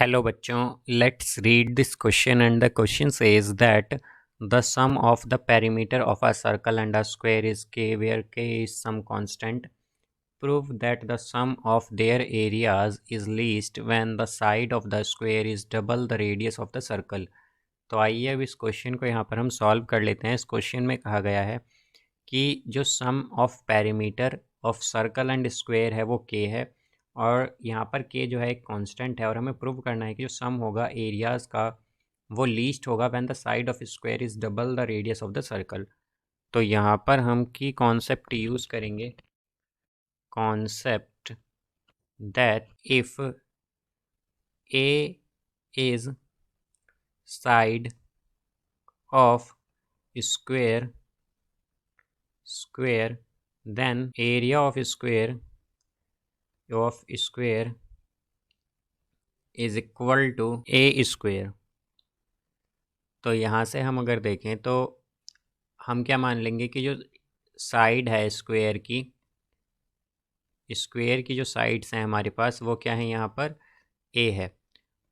Hello बच्चों, let's read this question and the question says that the sum of the perimeter of a circle and a square is k where k is some constant. Prove that the sum of their areas is least when the side of the square is double the radius of the circle. तो आइए अब इस question को यहाँ पर हम solve कर लेते हैं। इस क्वेश्चन में कहा गया है कि जो sum of perimeter of circle and square है वो के है और यहाँ पर के जो है एक कांस्टेंट है और हमें प्रूव करना है कि जो सम होगा एरियाज़ का वो लीस्ट होगा when the side of square is double the radius of the circle. तो यहाँ पर हम की कॉन्सेप्ट यूज़ करेंगे, concept that if A is side of square then area of square is equal to a square। तो यहाँ से हम अगर देखें तो हम क्या मान लेंगे कि जो साइड है स्क्वायर की जो साइड्स हैं हमारे पास वो क्या है, यहाँ पर a है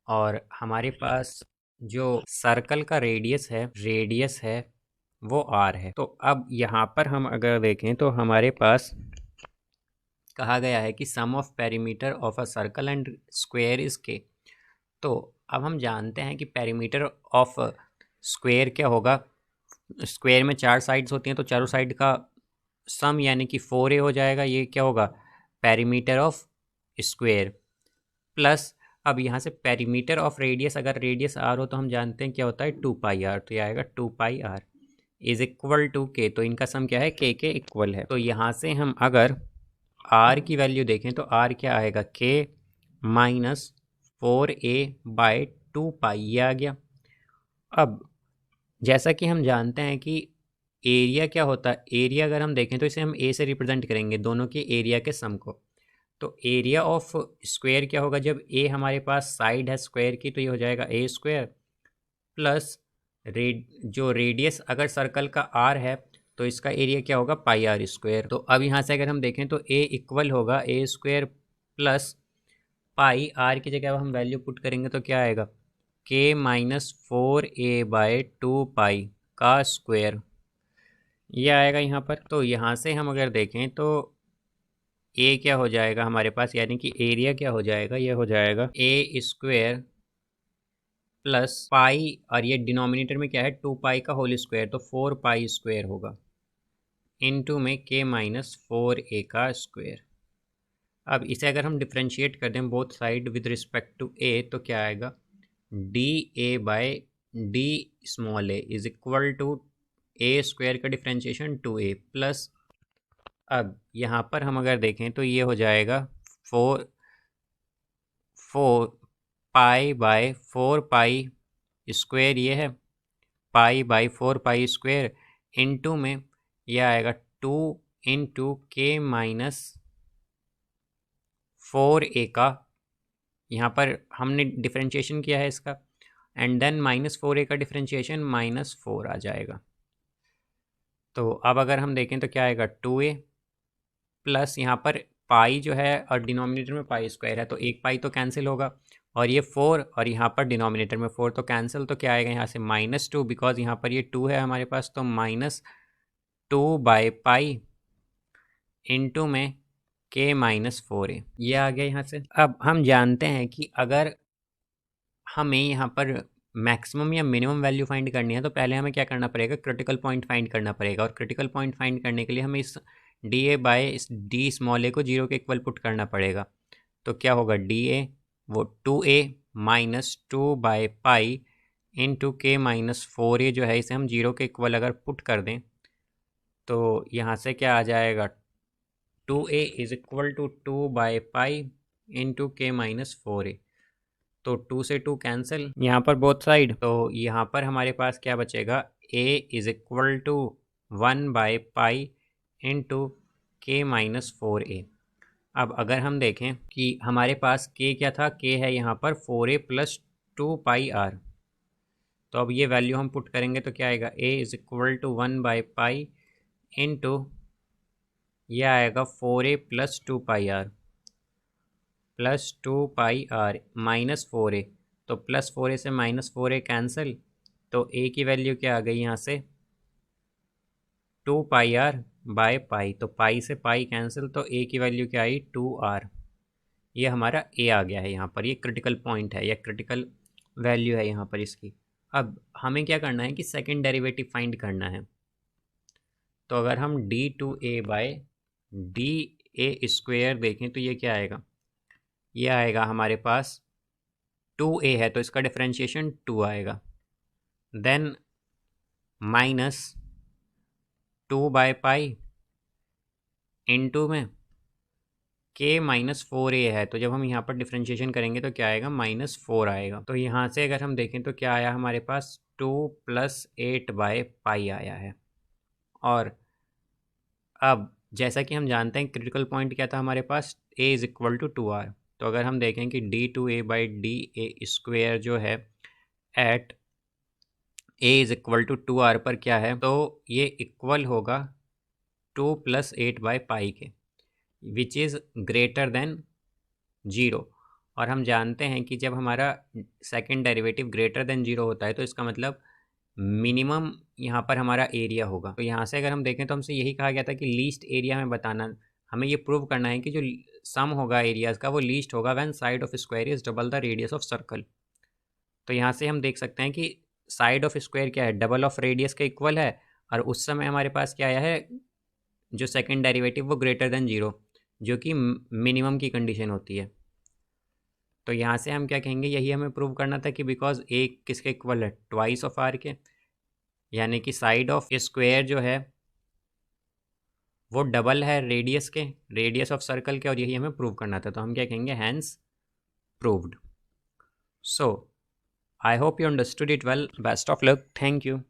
और हमारे पास जो सर्कल का रेडियस है वो r है। तो अब यहाँ पर हम अगर देखें तो हमारे पास कहा गया है कि sum of perimeter of a circle and square is k. तो अब हम जानते हैं कि पेरीमीटर ऑफ स्क्वायर क्या होगा। स्क्वायर में 4 साइड्स होती हैं तो चारों साइड का सम यानी कि 4a हो जाएगा। ये क्या होगा, पेरीमीटर ऑफ स्क्वायर प्लस अब यहाँ से पेरीमीटर ऑफ रेडियस, अगर रेडियस r हो तो हम जानते हैं क्या होता है 2πr। तो ये आएगा 2πr इज इक्वल टू के। तो इनका सम क्या है, के इक्वल है। तो यहाँ से हम अगर r की वैल्यू देखें तो r क्या आएगा, k माइनस 4a/2π ये आ गया। अब जैसा कि हम जानते हैं कि एरिया क्या होता है, एरिया अगर हम देखें तो इसे हम a से रिप्रेजेंट करेंगे दोनों के एरिया के सम को। तो एरिया ऑफ स्क्वायर क्या होगा, जब a हमारे पास साइड है स्क्वायर की तो ये हो जाएगा a स्क्वायर प्लस जो रेडियस अगर सर्कल का r है तो इसका एरिया क्या होगा, πr स्क्वायर। तो अब यहाँ से अगर हम देखें तो a इक्वल होगा a square plus pi, r की जगह हम वैल्यू पुट करेंगे तो क्या आएगा, k माइनस 4a/2π का स्क्वायर ये आएगा यहाँ पर। तो यहाँ से हम अगर देखें तो a क्या हो जाएगा हमारे पास, यानी कि एरिया क्या हो जाएगा, ये हो जाएगा a स्क्वायर प्लस पाई और ये डिनोमिनेटर में क्या है 2π का होल स्क्वायर तो 4π स्क्वायर होगा इनटू में k माइनस 4a का स्क्वायर। अब इसे अगर हम डिफ्रेंशिएट कर दें both side with respect to a तो क्या आएगा, da/d small a is equal to a square का डिफ्रेंशिएशन 2a प्लस अब यहाँ पर हम अगर देखें तो ये हो जाएगा 4π/4π स्क्वायर ये है π/4π स्क्वायर इनटू में यह आएगा 2 इंटू के माइनस 4a का, यहाँ पर हमने डिफ्रेंशिएशन किया है इसका एंड देन माइनस 4a का डिफ्रेंशिएशन -4 आ जाएगा। तो अब अगर हम देखें तो क्या आएगा 2a प्लस यहाँ पर पाई जो है और डिनोमिनेटर में पाई स्क्वायर है तो एक पाई तो कैंसिल होगा और ये 4 और यहाँ पर डिनोमिनेटर में 4 तो कैंसिल। तो क्या आएगा यहाँ से -2 बिकॉज यहाँ पर ये 2 है हमारे पास तो -2/पाई इंटू में k माइनस 4a ये आ गया यहाँ से। अब हम जानते हैं कि अगर हमें यहाँ पर मैक्सिमम या मिनिमम वैल्यू फाइंड करनी है तो पहले हमें क्या करना पड़ेगा, क्रिटिकल पॉइंट फाइंड करना पड़ेगा और क्रिटिकल पॉइंट फाइंड करने के लिए हमें इस इस d स्मॉल a को 0 के इक्वल पुट करना पड़ेगा। तो क्या होगा da वो 2a minus 2/पाई into k minus 4a जो है इसे हम 0 के इक्वल अगर पुट कर दें तो यहाँ से क्या आ जाएगा 2a इज इक्वल टू 2/पाई इंटू के माइनस 4a। तो 2 से 2 कैंसिल यहाँ पर बोथ साइड। तो यहाँ पर हमारे पास क्या बचेगा, a इज इक्वल टू 1/पाई इंटू के माइनस 4a। अब अगर हम देखें कि हमारे पास k क्या था, k है यहाँ पर 4a प्लस 2πr। तो अब ये वैल्यू हम पुट करेंगे तो क्या आएगा, a इज इक्वल टू 1/पाई इंटू यह आएगा 4a plus 2πr plus 2πr minus 4a। तो +4a से -4a कैंसिल, तो a की वैल्यू क्या आ गई यहाँ से 2πr/π, तो पाई से पाई कैंसिल, तो a की वैल्यू क्या आई 2r। ये हमारा a आ गया है यहाँ पर, ये क्रिटिकल पॉइंट है या क्रिटिकल वैल्यू है यहाँ पर इसकी। अब हमें क्या करना है कि सेकंड डेरिवेटिव फाइंड करना है। तो अगर हम d2a/da² देखें तो ये क्या आएगा, ये आएगा हमारे पास 2a है तो इसका डिफरेंशिएशन 2 आएगा, देन -2/π इनटू में k-4a है, तो जब हम यहाँ पर डिफरेंशिएशन करेंगे तो क्या आएगा -4 आएगा। तो यहाँ से अगर हम देखें तो क्या आया हमारे पास 2 + 8/π आया है। और अब जैसा कि हम जानते हैं क्रिटिकल पॉइंट क्या था हमारे पास, a = 2r। तो अगर हम देखें कि d2a/da² जो है एट a = 2r पर क्या है, तो ये इक्वल होगा 2 + 8/π के, विच इज़ ग्रेटर देन 0। और हम जानते हैं कि जब हमारा सेकंड डेरिवेटिव ग्रेटर देन 0 होता है तो इसका मतलब मिनिमम यहाँ पर हमारा एरिया होगा। तो यहाँ से अगर हम देखें तो हमसे यही कहा गया था कि लीस्ट एरिया हमें बताना, हमें ये प्रूव करना है कि जो सम होगा एरियाज़ का वो लीस्ट होगा when side of square is double the radius of circle. तो यहाँ से हम देख सकते हैं कि साइड ऑफ स्क्वायर क्या है, डबल ऑफ रेडियस के इक्वल है, और उस समय हमारे पास क्या आया है, जो सेकंड डेरिवेटिव वो ग्रेटर देन 0, जो कि मिनिमम की कंडीशन होती है। तो यहाँ से हम क्या कहेंगे, यही हमें प्रूव करना था कि बिकॉज a किसके इक्वल है, ट्वाइस ऑफ r के, यानी कि साइड ऑफ स्क्वायर जो है वो डबल है रेडियस के, रेडियस ऑफ सर्कल के, और यही हमें प्रूव करना था। तो हम क्या कहेंगे, hence proved. So I hope you understood it well, best of luck, thank you.